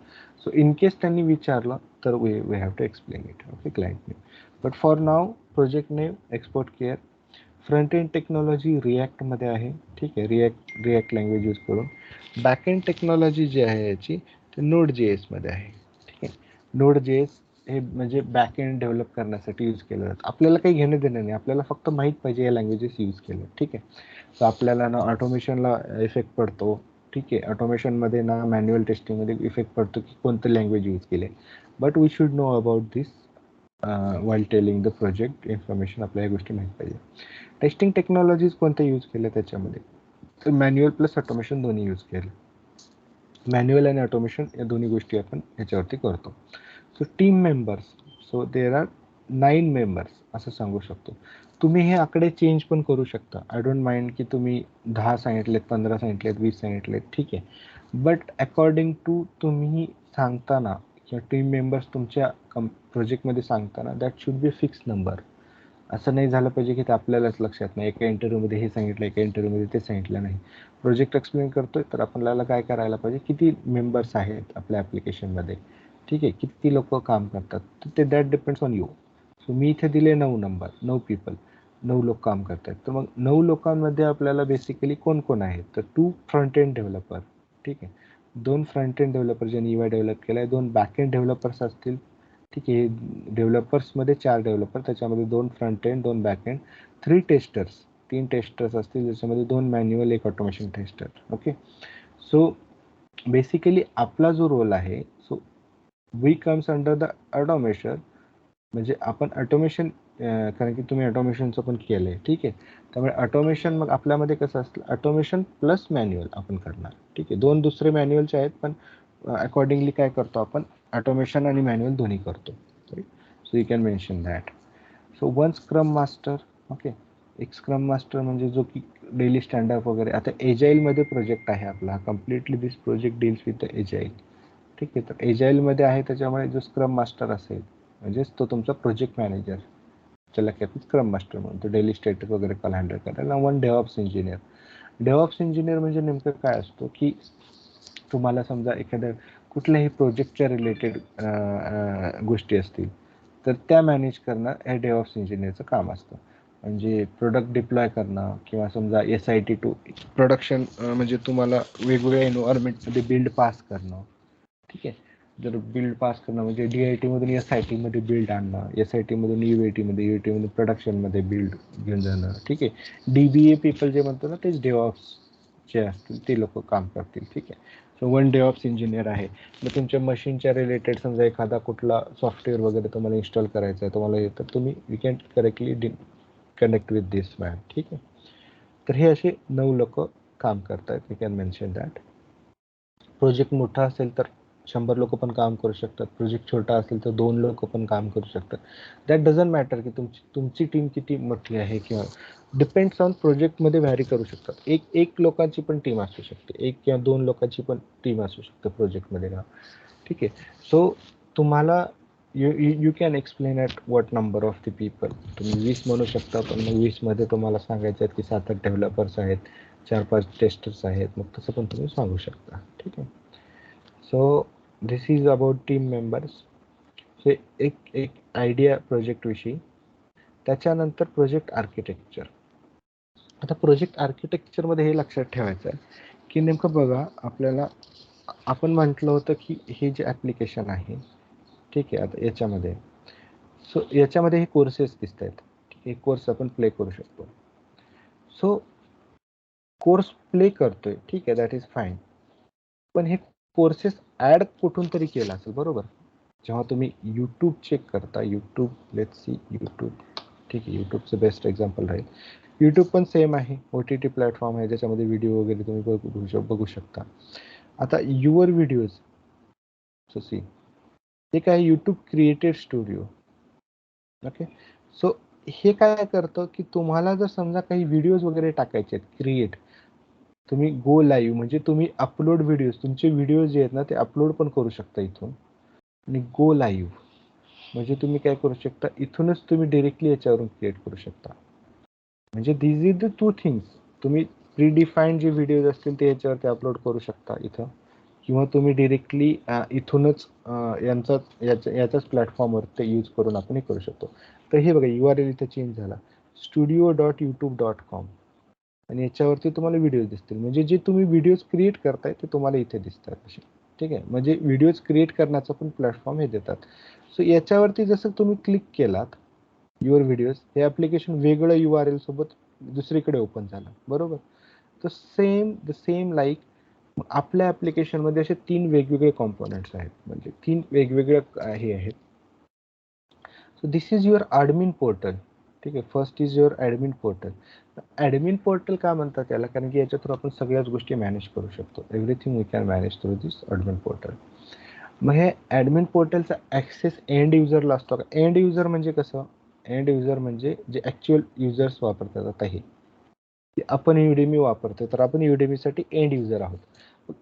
सो इन केस त्यांनी विचारलं तर we have to explain it. Okay, client name. But for नाव project name export care. Front end technology रिॲक्टमध्ये आहे. ठीक आहे, रिॲक्ट लँग्वेज यूज करून. बॅक एंड टेक्नॉलॉजी जी आहे याची ते नोड JS मध्ये आहे. ठीक आहे, नोड JS हे म्हणजे बॅक एंड डेव्हलप करण्यासाठी यूज केलं जातं. आपल्याला काही घेणं देणं नाही, आपल्याला फक्त माहीत पाहिजे या लँग्वेजेस यूज केलं. ठीक आहे, तर आपल्याला ना ऑटोमेशनला इफेक्ट पडतो. ठीक आहे, ऑटोमेशनमध्ये ना मॅन्युअल टेस्टिंगमध्ये इफेक्ट पडतो की कोणतं लँग्वेज यूज केले. But we should know about this while telling the project information. आपल्या या गोष्टी माहीत पाहिजे. टेस्टिंग टेक्नॉलॉजीज कोणत्या यूज केल्या त्याच्यामध्ये, तर मॅन्युअल प्लस ऑटोमेशन दोन्ही यूज केलं. मॅन्युअल आणि ऑटोमेशन या दोन्ही गोष्टी आपण ह्याच्यावरती करतो. So team members, so there are 9 members असं सांगू शकतो. तुम्ही हे आकडे चेंज पण करू शकता. आय डोंट माइंड की तुम्ही 10 सांगितलेत, 15 सांगितलेत, 20 सांगितलेत, ठीक आहे. बट अकॉर्डिंग टू तुम्ही सांगताना किंवा टीम मेंबर्स तुमच्या प्रोजेक्टमध्ये सांगताना that should be fix number. असं नाही झालं पाहिजे की ते आपल्यालाच लक्षात नाही, एका इंटरव्ह्यूमध्ये हे सांगितलं, एका इंटरव्ह्यूमध्ये ते सांगितलं नाही. प्रोजेक्ट एक्सप्लेन करतोय तर आपल्याला काय करायला पाहिजे, किती मेंबर्स आहेत आपल्या ॲप्लिकेशनमध्ये, ठीक आहे, किती लोक काम करतात, तर ते that depends on you. So मी इथे दिले 9 नंबर, 9 पीपल, 9 लोक काम करतात. तर मग 9 लोकांमध्ये आपल्याला बेसिकली कोण कोण आहेत, तर 2 फ्रंट एंड डेव्हलपर. ठीक आहे, 2 फ्रंट एंड डेव्हलपर ज्यांनी UI डेव्हलप केला आहे, 2 बॅक एंड डेव्हलपर्स असतील. ठीक आहे, डेव्हलपर्समध्ये 4 डेव्हलपर, त्याच्यामध्ये 2 front end, 2 back end, 3 testers, 3 testers असतील, ज्याच्यामध्ये 2 manual, 1 automation tester. Okay, so basically आपला जो रोल आहे, so we comes under the automation. म्हणजे आपण ऑटोमेशन, कारण की तुम्ही ऑटोमेशनचं पण केलं आहे. ठीक आहे, त्यामुळे ऑटोमेशन मग आपल्यामध्ये कसं असतं, ऑटोमेशन प्लस मॅन्युअल आपण करणार. ठीक आहे, 2 दुसरे मॅन्युअलचे आहेत, पण अकॉर्डिंगली काय करतो आपण, ऑटोमेशन आणि मॅन्युअल दोन्ही करतो. So you can mention that. So 1 scrum master. Okay, एक स्क्रम मास्टर म्हणजे जो की डेली स्टँडअप वगैरे. आता एजाईलमध्ये प्रोजेक्ट आहे आपला, completely this project deals with the agile. ठीक आहे, तर एजाईलमध्ये आहे, त्याच्यामुळे जो स्क्रम मास्टर असेल म्हणजेच तो तुमचा प्रोजेक्ट मॅनेजर, ज्याला की आपण स्क्रम मास्टर म्हणतो, डेली स्टेटस वगैरे कॉल हँडल करायला. 1 डेव्हऑप्स इंजिनियर. डेव्हऑप्स इंजिनियर म्हणजे नेमकं काय असतो की तुम्हाला समजा एखाद्या कुठल्याही प्रोजेक्टच्या रिलेटेड गोष्टी असतील तर त्या मॅनेज करणं हे डेव्हऑप्स इंजिनियरचं काम असतं. म्हणजे प्रोडक्ट डिप्लॉय करणं, किंवा समजा SIT टू प्रोडक्शन, म्हणजे तुम्हाला वेगवेगळ्या एन्व्हायरमेंटमध्ये बिल्ड पास करणं. ठीक आहे, जर बिल्ड पास करणं म्हणजे DIT मधून SIT मध्ये बिल्ड आणणं, SIT मधून UAT मध्ये, UAT मधून प्रोडक्शनमध्ये बिल्ड घेऊन जाणं. ठीक आहे, DBA पीपल जे म्हणतो ना, तेच डेव्हऑप्स जे असतील ते लोक काम करतील. ठीक आहे, सो 1 डेव्हऑप्स इंजिनियर आहे. मग तुमच्या मशीनच्या रिलेटेड समजा एखादा कुठला सॉफ्टवेअर वगैरे तुम्हाला इन्स्टॉल करायचा आहे तुम्हाला, तर तुम्ही you can correctly connect with this man. ठीक आहे, तर हे असे 9 लोक काम करतात. You can mention that. Project मोठा असेल तर 100 लोक पण काम करू शकतात. प्रोजेक्ट छोटा असेल तर 2 लोक पण काम करू शकतात. दॅट डझंट मॅटर की तुमची टीम किती मोठी आहे, किंवा डिपेंड्स ऑन प्रोजेक्टमध्ये व्हॅरी करू शकतात. एक लोकांची पण टीम असू शकते, 1 किंवा 2 लोकांची पण टीम असू शकते प्रोजेक्टमध्ये ना. ठीक आहे, सो तुम्हाला you can explain at what number of the people. तुम्ही 20 म्हणू शकता, पण मग 20 मध्ये तुम्हाला सांगायचं आहे की 7-8 डेव्हलपर्स आहेत, 4-5 टेस्टर्स आहेत, मग तसं पण तुम्ही सांगू शकता. ठीक आहे, so this is about team members. So एक आयडिया प्रोजेक्टविषयी. त्याच्यानंतर प्रोजेक्ट आर्किटेक्चर. आता प्रोजेक्ट आर्किटेक्चरमध्ये हे लक्षात ठेवायचं आहे की नेमकं बघा, आपल्याला आपण म्हटलं होतं की हे जे ॲप्लिकेशन आहे, ठीक आहे, आता याच्यामध्ये, सो याच्यामध्ये हे कोर्सेस दिसत आहेत. ठीक आहे, कोर्स आपण प्ले करू शकतो. सो कोर्स प्ले करतोय, ठीक आहे, दॅट इज फाईन. पण हे कोर्सेस ॲड कुठून तरी केला असेल, बरोबर. जेव्हा तुम्ही यूट्यूब चेक करता, यूट्यूब, लेट्स सी यूट्यूब. ठीक आहे, यूट्यूबचं बेस्ट एक्झाम्पल राहील. यूट्यूब पण सेम आहे, OTT प्लॅटफॉर्म आहे ज्याच्यामध्ये व्हिडिओ वगैरे तुम्ही बघू शकता. आता युअर व्हिडिओज सो सी, ते काय YouTube created studio. Okay, so हे काय करतं की तुम्हाला जर समजा काही व्हिडिओज वगैरे टाकायचे आहेत क्रिएट, तुम्ही गो लाईव्ह म्हणजे तुम्ही अपलोड व्हिडिओज, तुमचे व्हिडिओज जे आहेत ना ते अपलोड पण करू शकता इथून. आणि गो लाईव्ह म्हणजे तुम्ही काय करू शकता, इथूनच तुम्ही डिरेक्टली याच्यावरून क्रिएट करू शकता. म्हणजे दिस इज द टू थिंग्स. तुम्ही प्रीडिफाईन्ड जे व्हिडिओज असतील ते याच्यावरती अपलोड करू शकता इथं, किंवा तुम्ही डिरेक्टली इथूनच याच्याच प्लॅटफॉर्मवर ते यूज करून आपण हे करू शकतो. तर हे बघा URL इथे चेंज झाला, studio.youtube.com, आणि याच्यावरती तुम्हाला व्हिडिओ दिसतील. म्हणजे जे तुम्ही व्हिडिओज क्रिएट करताय ते तुम्हाला इथे दिसतात असे. ठीक आहे, म्हणजे व्हिडिओज क्रिएट करण्याचा पण प्लॅटफॉर्म हे देतात. सो याच्यावरती जसं तुम्ही क्लिक केलात युअर व्हिडिओज, हे ॲप्लिकेशन वेगळं URL सोबत दुसरीकडे ओपन झालं, बरोबर. तर सेम लाईक आपल्या ॲप्लिकेशनमध्ये असे 3 वेगवेगळे कॉम्पोनंट्स आहेत, म्हणजे 3 वेगवेगळे हे आहेत. So this is your admin portal. ठीक आहे, first is your admin portal. Admin portal का म्हणतात त्याला, कारण की याच्या थ्रू आपण सगळ्याच गोष्टी मॅनेज करू शकतो. Everything we can manage through this admin portal. मग हे ॲडमिन पोर्टलचा ॲक्सेस एंड युजरला असतो का? एंड युजर म्हणजे कसं, एंड युजर म्हणजे जे ॲक्च्युअल युजर्स वापरतात. आता हे आपण युडेमी वापरतो तर आपण युडेमीसाठी एंड युजर आहोत.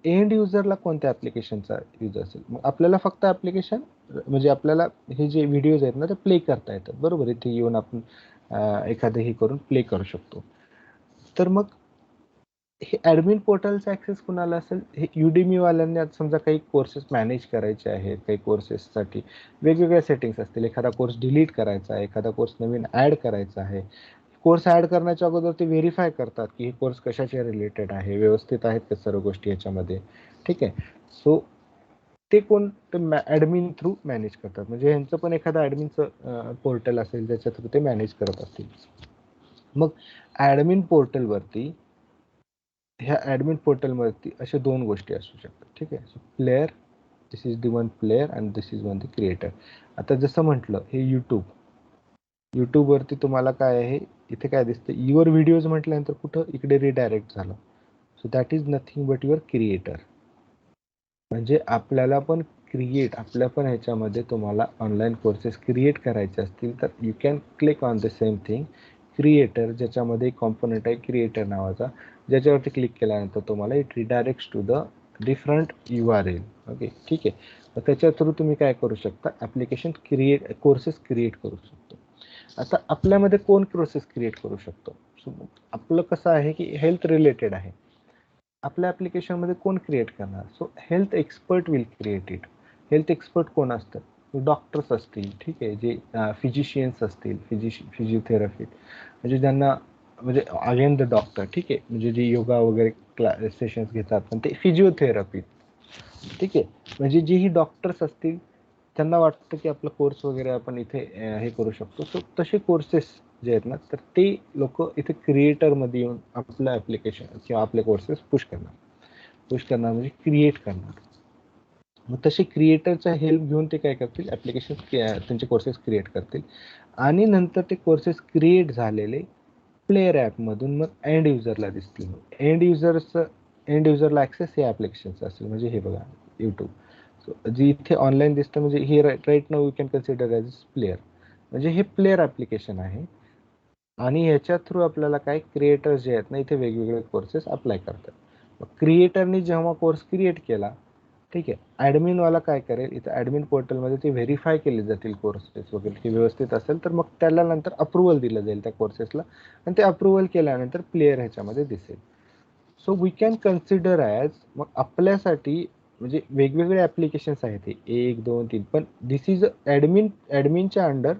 एंड युजरला कोणत्या ॲप्लिकेशनचा यूज असेल, मग आपल्याला फक्त ॲप्लिकेशन म्हणजे आपल्याला हे जे व्हिडिओज आहेत ना ते प्ले करता येतात, बरोबर. इथे येऊन आपण एखादं हे करून प्ले करू शकतो. तर मग हे ॲडमिन पोर्टलचा ॲक्सेस कुणाला असेल, हे युडेमीवाल्यांनी आता समजा काही कोर्सेस मॅनेज करायचे आहेत, काही कोर्सेससाठी वेगवेगळ्या सेटिंग्स असतील. एखादा कोर्स डिलीट करायचा आहे, एखादा कोर्स नवीन ॲड करायचा आहे. कोर्स ॲड करण्याच्या अगोदर ते व्हेरीफाय करतात की हे कोर्स कशाच्या रिलेटेड आहे, व्यवस्थित आहेत त्या सर्व गोष्टी याच्यामध्ये. ठीक आहे, सो ते कोण ॲडमिन थ्रू मॅनेज करतात. म्हणजे यांचं पण एखादं ॲडमिनचं पोर्टल असेल ज्याच्या थ्रू ते मॅनेज करत असतील. मग ॲडमिन पोर्टलवरती, ह्या ॲडमिन पोर्टलवरती अशा 2 गोष्टी असू शकतात. ठीक आहे, so player, this is the one player and this is one the creator. आता जसं म्हटलं हे यूट्यूबवरती तुम्हाला काय आहे, इथे काय दिसतं, युअर व्हिडिओज म्हटल्यानंतर कुठं इकडे रिडायरेक्ट झालं. So that is nothing but your creator. म्हणजे आपल्याला पण आपल्या पण ह्याच्यामध्ये तुम्हाला ऑनलाईन कोर्सेस क्रिएट करायचे असतील तर you can click on the same thing creator, ज्याच्यामध्ये एक कॉम्पोनंट आहे क्रिएटर नावाचा, ज्याच्यावरती क्लिक केल्यानंतर तुम्हाला it redirects to the different URL. Okay, ठीक आहे. मग त्याच्या थ्रू तुम्ही काय करू शकता, ॲप्लिकेशन कोर्सेस क्रिएट करू शकतो. आता आपल्यामध्ये कोण प्रोसेस क्रिएट करू शकतो, आपलं कसं आहे की हेल्थ रिलेटेड आहे, आपल्या ॲप्लिकेशनमध्ये कोण क्रिएट करणार, so health expert will create it. Health expert कोण असतात, डॉक्टर्स असतील. ठीक आहे, जे फिजिशियन्स असतील, फिजिओथेरपी म्हणजे ज्यांना म्हणजे अगेन द डॉक्टर. ठीक आहे, म्हणजे जे योगा वगैरे सेशन्स घेतात पण ते फिजिओथेरपी. ठीक आहे, म्हणजे जे ही डॉक्टर्स असतील त्यांना वाटतं की आपला कोर्स वगैरे आपण इथे हे करू शकतो. सो तसे कोर्सेस जे आहेत ना तर ते लोक इथे क्रिएटरमध्ये येऊन आपलं ॲप्लिकेशन किंवा आपले कोर्सेस पुश करणार म्हणजे क्रिएट करणार. मग तसे क्रिएटरचा हेल्प घेऊन ते काय करतील, ॲप्लिकेशन त्यांचे कोर्सेस क्रिएट करतील. आणि नंतर ते कोर्सेस क्रिएट झालेले प्लेअर ॲपमधून मग एंड युजरला दिसतील. एंड युजरला ॲक्सेस हे ॲप्लिकेशनचं असेल. म्हणजे हे बघा यूट्यूब, सो जे इथे ऑनलाईन दिसतं म्हणजे हे right now you can consider as player. म्हणजे हे प्लेअर ॲप्लिकेशन आहे आणि ह्याच्या थ्रू आपल्याला काय क्रिएटर्स जे आहेत ना इथे वेगवेगळे कोर्सेस अप्लाय करतात. मग क्रिएटरनी जेव्हा कोर्स क्रिएट केला, ठीक आहे, ॲडमिनवाला काय करेल, इथं ॲडमिन पोर्टलमध्ये ते व्हेरीफाय केले जातील कोर्सेस वगैरे की व्यवस्थित असेल, तर मग त्याला नंतर अप्रुव्हल दिलं जाईल त्या कोर्सेसला आणि ते अप्रुव्हल केल्यानंतर प्लेअर ह्याच्यामध्ये दिसेल. So we can consider as, मग आपल्यासाठी म्हणजे वेगवेगळे ॲप्लिकेशन्स आहेत हे 1, 2, 3, पण दिस इज ॲडमिनच्या अंडर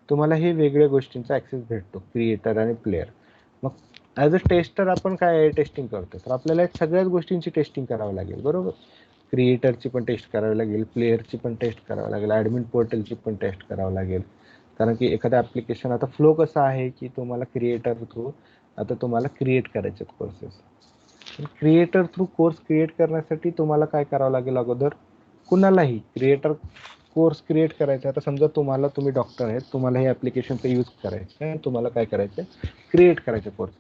तुम्हाला हे वेगळ्या गोष्टींचा ॲक्सेस भेटतो, क्रिएटर आणि प्लेअर. मग ॲज अ टेस्टर आपण काय टेस्टिंग करतो, तर आपल्याला सगळ्याच गोष्टींची टेस्टिंग करावी लागेल, बरोबर. क्रिएटरची पण टेस्ट करावी लागेल, प्लेअरची पण टेस्ट करावी लागेल, ॲडमिन पोर्टलची पण टेस्ट करावी लागेल. कारण की एखादं ॲप्लिकेशन आता फ्लो कसा आहे की तुम्हाला क्रिएटर थ्रू आता तुम्हाला क्रिएट करायचे courses. Creator through course create करण्यासाठी तुम्हाला काय करावं लागेल, अगोदर कुणालाही क्रिएटर कोर्स क्रिएट करायचा. आता समजा तुम्ही डॉक्टर आहेत, तुम्हाला हे ऍप्लिकेशनचा यूज करायचं आहे, तुम्हाला काय करायचं आहे, क्रिएट करायचं कोर्स.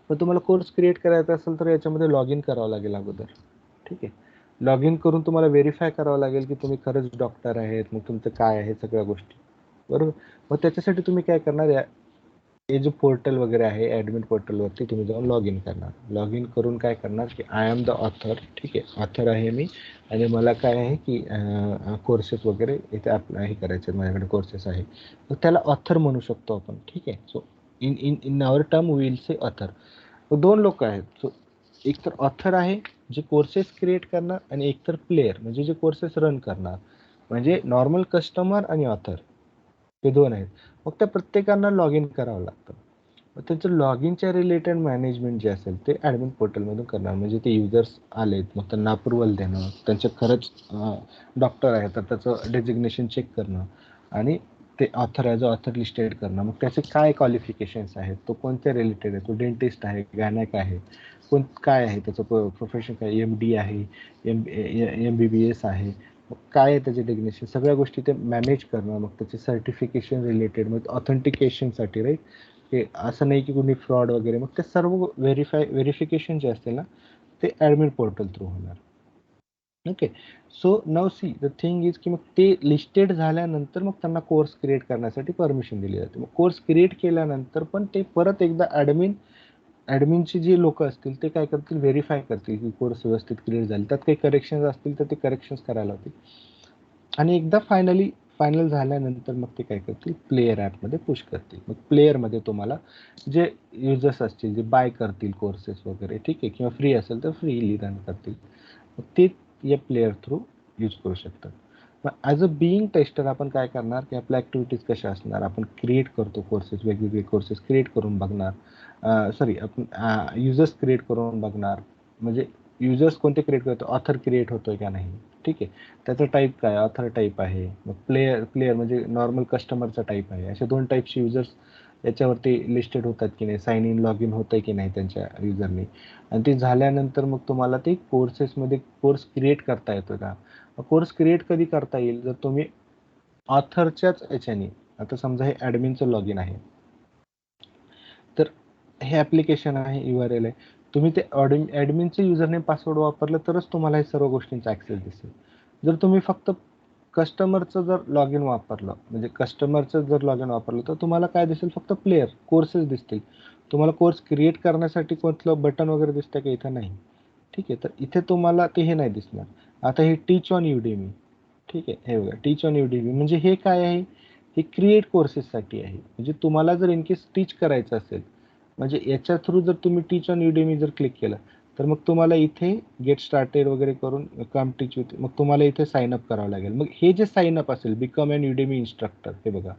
पण तुम्हाला कोर्स क्रिएट करायचा असेल तर याच्यामध्ये लॉग इन करावं लागेल अगोदर. ठीक आहे, लॉग इन करून तुम्हाला व्हेरीफाय करावं लागेल की तुम्ही खरंच डॉक्टर आहेत, मग तुमचं काय आहे सगळ्या गोष्टी, बरोबर. मग त्याच्यासाठी तुम्ही काय करणार, हे जो पोर्टल वगैरे आहे ॲडमिन पोर्टलवरती तुम्ही जाऊन लॉग इन करणार. लॉग इन करून काय करणार की आय एम द ऑथर, ठीक आहे, ऑथर आहे मी आणि मला काय आहे की कोर्सेस वगैरे इथे हे करायचे, माझ्याकडे कोर्सेस आहे, तर त्याला ऑथर म्हणू शकतो आपण. ठीक आहे, so in our term will say author. दोन लोक आहेत, सो एक तर ऑथर आहे जे कोर्सेस क्रिएट करणार आणि एक तर प्लेयर म्हणजे जे कोर्सेस रन करणार. म्हणजे नॉर्मल कस्टमर आणि ऑथर हे दोन आहेत. मग त्या प्रत्येकांना लॉग इन करावं लागतं. मग त्यांचं लॉग इनच्या रिलेटेड मॅनेजमेंट जे असेल ते ॲडमिन पोर्टलमधून करणार. म्हणजे ते युजर्स आलेत, मग त्यांना अप्रुव्हल देणं, त्यांचे खरंच डॉक्टर आहे तर त्याचं डेजिग्नेशन चेक करणं आणि ते author as a author listed करणं. मग त्याचे काय क्वालिफिकेशन्स आहेत, तो कोणत्या रिलेटेड आहे, तो डेंटिस्ट आहे, गायनॅक आहे, काय आहे त्याचं प्रोफेशन, काय MD आहे, MBBS आहे, मग काय आहे त्याचे डेजिग्नेशन, सगळ्या गोष्टी ते मॅनेज करणं. मग त्याचे सर्टिफिकेशन रिलेटेड, मग ऑथेंटिकेशनसाठी, राईट, हे असं नाही की कुणी फ्रॉड वगैरे, मग ते सर्व व्हेरिफिकेशन जे असतील ना ते ॲडमिन पोर्टल थ्रू होणार. Okay, so now see the thing is की मग ते लिस्टेड झाल्यानंतर मग त्यांना कोर्स क्रिएट करण्यासाठी परमिशन दिली जाते. मग कोर्स क्रिएट केल्यानंतर पण ते परत एकदा ॲडमिनची जी लोक असतील ते काय करतील, व्हेरीफाय करतील की कोर्स व्यवस्थित क्रिएट झाले, त्यात काही करेक्शन्स असतील तर ते करेक्शन्स करायला होतील आणि एकदा फायनल झाल्यानंतर मग ते काय करतील, प्लेयर ॲपमध्ये पुश करतील. मग प्लेयरमध्ये तुम्हाला जे युजर्स असतील जे बाय करतील कोर्सेस वगैरे, ठीक आहे, किंवा फ्री असेल तर फ्रीली रन करतील, मग ते या प्लेयर थ्रू यूज करू शकतात. मग ॲज अ बिईंग टेस्टर आपण काय करणार की आपल्या ॲक्टिव्हिटीज कशा असणार, आपण क्रिएट करतो कोर्सेस, वेगवेगळे कोर्सेस क्रिएट करून बघणार, आपण युजर्स क्रिएट करून बघणार. म्हणजे युजर्स कोणते क्रिएट करतो, ऑथर क्रिएट होतोय का नाही, ठीक आहे, त्याचं टाईप काय, ऑथर टाईप आहे, मग प्लेयर म्हणजे नॉर्मल कस्टमरचा टाईप आहे. अशा दोन टाईपचे युजर्स याच्यावरती लिस्टेड होतात की नाही, साइन इन लॉग इन होतंय की नाही त्यांच्या युजरनी. आणि ते झाल्यानंतर मग तुम्हाला ते कोर्सेसमध्ये कोर्स क्रिएट करता येतो का. कोर्स क्रिएट कधी करता येईल, जर तुम्ही ऑथरच्याच याच्याने, आता समजा हे ॲडमिनचं लॉग इन आहे, तर हे ॲप्लिकेशन आहे, URL आहे, तुम्ही ते ॲडमिनचे युजरनेम पासवर्ड वापरलं तरच तुम्हाला हे सर्व गोष्टींचा ॲक्सेस दिसेल. जर तुम्ही फक्त कस्टमरचं जर लॉग इन वापरलं, म्हणजे कस्टमरचं जर लॉग इन वापरलं तर तुम्हाला काय दिसेल, फक्त प्लेयर कोर्सेस दिसतील. तुम्हाला कोर्स क्रिएट करण्यासाठी कोणतं बटन वगैरे दिसतं का, इथं नाही. ठीक आहे, तर इथे तुम्हाला ते हे नाही दिसणार. आता हे टीच ऑन युडेमी, ठीक आहे, हे बघा टीच ऑन युडेमी म्हणजे हे काय आहे, हे क्रिएट कोर्सेससाठी आहे. म्हणजे तुम्हाला जर इनकेस टीच करायचं असेल, म्हणजे याच्या थ्रू जर तुम्ही टीच ऑन युडेमी जर क्लिक केलं तर मग तुम्हाला इथे गेट स्टार्टेड वगैरे करून कम टीच विथ, मग तुम्हाला इथे साइन अप करावं लागेल. मग हे जे साइन अप असेल, बिकम अन युडेमी इन्स्ट्रक्टर, हे बघा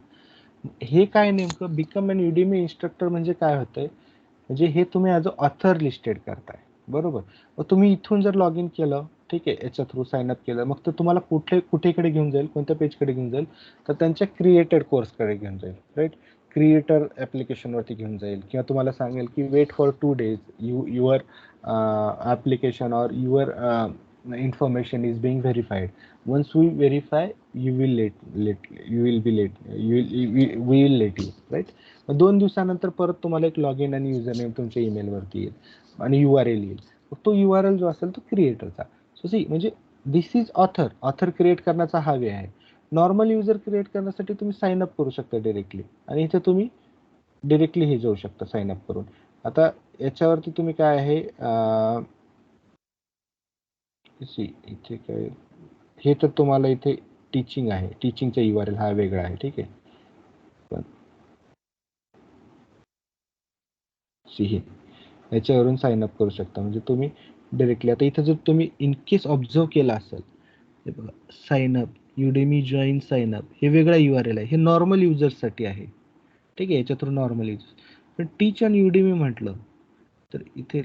हे काय नेमकं, बिकम अन युडेमी इन्स्ट्रक्टर म्हणजे काय होतंय, म्हणजे हे तुम्ही ॲज अ ऑथर लिस्टेड करताय, बरोबर. मग तुम्ही इथून जर लॉग इन केलं, ठीक आहे, याच्या थ्रू साइन अप केलं, मग तर तुम्हाला कुठेकडे घेऊन जाईल, कोणत्या पेजकडे घेऊन जाईल, तर त्यांच्या क्रिएटेड कोर्सकडे घेऊन जाईल, राईट. क्रिएटर ॲप्लिकेशनवरती घेऊन जाईल किंवा तुम्हाला सांगेल की wait for 2 days, your application or your information is being verified. Once we verify, we will let you, right. मग 2 दिवसानंतर परत तुम्हाला एक लॉग इन आणि युजर नेम तुमच्या ईमेलवरती येईल आणि URL येईल. तो URL जो असेल तो क्रिएटरचा. सो सी म्हणजे दिस इज ऑथर क्रिएट करण्याचा हा वे आहे. नॉर्मल युजर क्रिएट करण्यासाठी तुम्ही साइन अप करू शकता डायरेक्टली आणि इथे तुम्ही डायरेक्टली हे जाऊ शकता साइन अप करून. आता याच्यावरती तुम्ही काय आहे, इथे काय, हे तर तुम्हाला इथे टीचिंग आहे, टीचिंगचा URL हा वेगळा आहे, ठीक आहे. पण हे याच्यावरून साइन अप करू शकता, म्हणजे तुम्ही डायरेक्टली. आता इथे जर तुम्ही इन केस ऑब्झर्व केला असेल, हे बघा sign up, Udemy join sign up, हे वेगळा URL आहे, हे नॉर्मल युजर्ससाठी आहे, ठीक आहे, याच्या थ्रू नॉर्मल युजर्स. पण टीच ऑन युडेमी म्हटलं तर इथे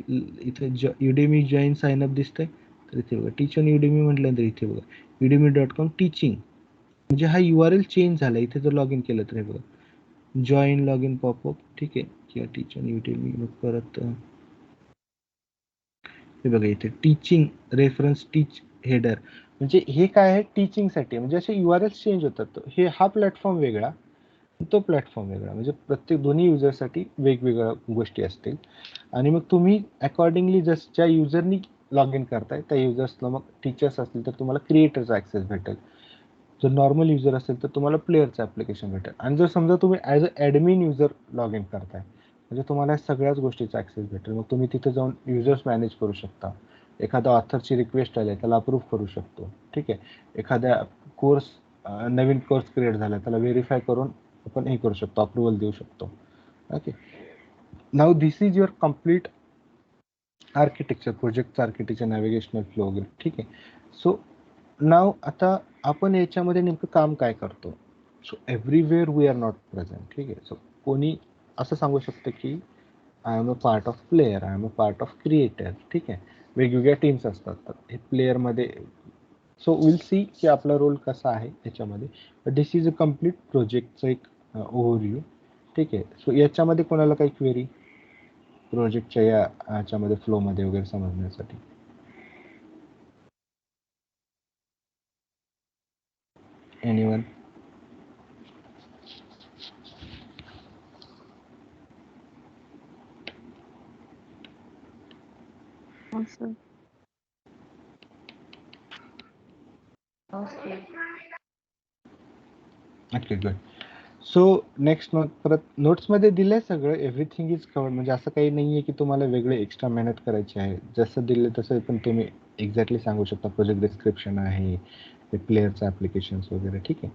युडेमी जॉईन साइन अप दिसतंय, तर इथे बघा टीच ऑन युडेमी म्हटल्यानंतर इथे बघा udemy.com टीचिंग, म्हणजे हा URL चेंज झाला. इथे जर लॉग इन केलं तर हे बघा जॉईन लॉग इन पॉपअप, ठीक आहे, किंवा टीच ऑन युडेमी, मग परत हे बघा इथे टीचिंग रेफरन्स टीच हेडर, म्हणजे हे काय आहे टीचिंगसाठी, म्हणजे असे URL चेंज होतात. हे हा प्लॅटफॉर्म वेगळा, तो प्लॅटफॉर्म वेगळा, म्हणजे प्रत्येक दोन्ही युजरसाठी वेगवेगळ्या गोष्टी असतील. आणि मग तुम्ही अकॉर्डिंगली ज्या युजरनी लॉग इन करताय त्या युजर्सला, मग टीचर्स असतील तर तुम्हाला क्रिएटरचा ॲक्सेस भेटेल, जर नॉर्मल युजर असेल तर तुम्हाला प्लेअरचं ॲप्लिकेशन भेटेल. आणि जर समजा तुम्ही as a admin user log in करताय म्हणजे तुम्हाला सगळ्याच गोष्टीचा ॲक्सेस भेटेल. मग तुम्ही तिथे जाऊन युजर्स मॅनेज करू शकता, एखादा ऑथरची रिक्वेस्ट आली त्याला अप्रूव्ह करू शकतो, ठीक आहे. एखाद्या कोर्स नवीन कोर्स क्रिएट झाला त्याला व्हेरीफाय करून आपण हे करू शकतो, अप्रुव्हल देऊ शकतो. Okay, now this is your complete architecture, प्रोजेक्टचं आर्किटेक्चर, नॅव्हिगेशनल फ्लो वगैरे, ठीक आहे. सो नाव आता आपण याच्यामध्ये नेमकं काम काय करतो. So everywhere we are not present, ठीक आहे. सो कोणी असं सांगू शकतं की I am a part of player, I am a part of creator, ठीक आहे. वेगवेगळ्या टीम्स असतात, तर हे प्लेयरमध्ये. सो विल सी की आपला रोल कसा आहे याच्यामध्ये. दिस इज अ कम्प्लीट प्रोजेक्टचं एक ओव्हरव्ह्यू, ठीक आहे. सो याच्यामध्ये कोणाला काही क्वेरी प्रोजेक्टच्या याच्यामध्ये फ्लोमध्ये वगैरे समजण्यासाठी? Anyone? Awesome. Okay. Okay, good. So next note, परत नोट्समध्ये दिलं आहे सगळं, एव्हरीथिंग इज कवर्ड. म्हणजे असं काही नाही आहे की तुम्हाला वेगळे एक्स्ट्रा मेहनत करायची आहे. जसं दिलं तसं पण तुम्ही एक्झॅक्टली सांगू शकता. प्रोजेक्ट डिस्क्रिप्शन आहे, ते प्लेअरचं ॲप्लिकेशन्स वगैरे, ठीक आहे.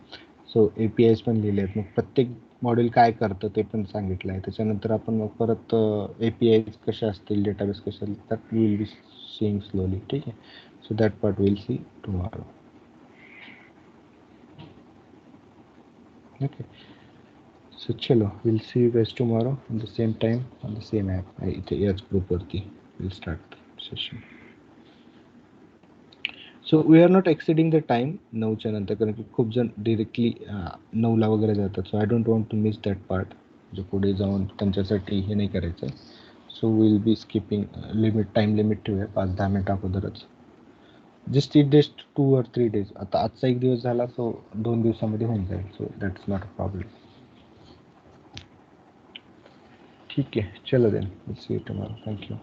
सो APIs पण लिहिले आहेत, मग प्रत्येक मॉड्यूल काय करतं ते पण सांगितलं आहे. त्याच्यानंतर आपण मग परत APIs कशा असतील, डेटाबेस कशा असतील, that will be seeing slowly, ठीक आहे. So that part will see tomorrow. Okay. So chalo, we'll see you guys tomorrow on the same time on the same app. इथे याच ग्रुपवरती we'll start the session. So we are not exceeding the time 9च्या नंतर, कारण की खूप जण directly 9ला वगैरे जातात. So I don't want to miss that part, जो पुढे जाऊन त्यांच्यासाठी हे नाही करायचं आहे. So will be skipping limit, time limit ठेवूया 5-10 मिनिट अगोदरच. Just it just 2 or 3 days. आता आजचा एक दिवस झाला, सो 2 दिवसामध्ये होऊन जाईल. So that's not a problem. ठीक है, चलो then, see you tomorrow. Thank you.